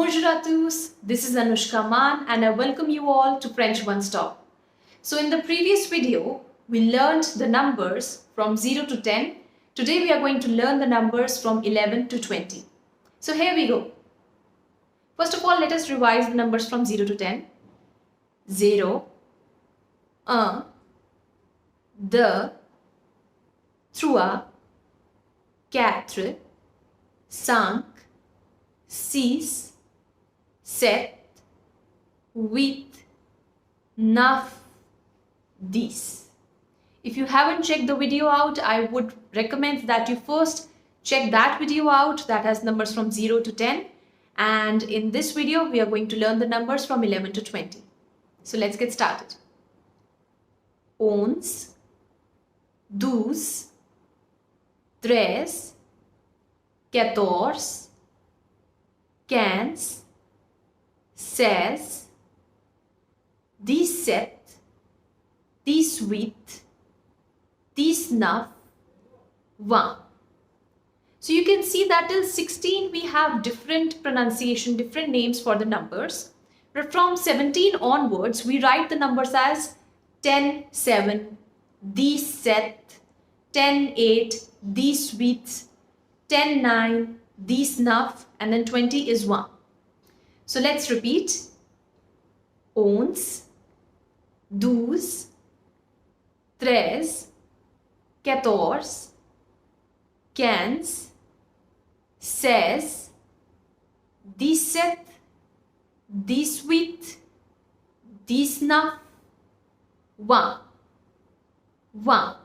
Bonjour à tous, this is Anushka Man and I welcome you all to French One Stop. So in the previous video, we learned the numbers from 0 to 10. Today we are going to learn the numbers from 11 to 20. So here we go. First of all, let us revise the numbers from 0 to 10. 0, 1, 2, 3, 4, 5, 6, 7, 8, 9, 10. If you haven't checked the video out, I would recommend that you first check that video out that has numbers from 0 to 10. And in this video, we are going to learn the numbers from 11 to 20. So let's get started. 11, 12, 13, 14, 15, 16, 17, 18, 19, 20. So you can see that till 16 we have different pronunciation, different names for the numbers. But from 17 onwards, we write the numbers as 10, 7, dix-sept, 10, 8, dix-huit, 10, 9, dix-neuf, and then 20 is 1. So let's repeat. 11, 12, 13, 14, 15, 16, 17, 18, 19, 1.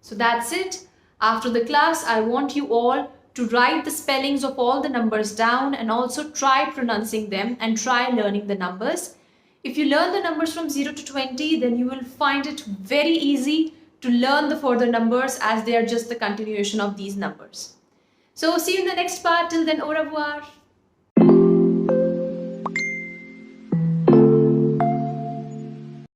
So that's it. After the class, I want you all to write the spellings of all the numbers down and also try pronouncing them and try learning the numbers. If you learn the numbers from 0 to 20, then you will find it very easy to learn the further numbers as they are just the continuation of these numbers. So see you in the next part. Till then, au revoir.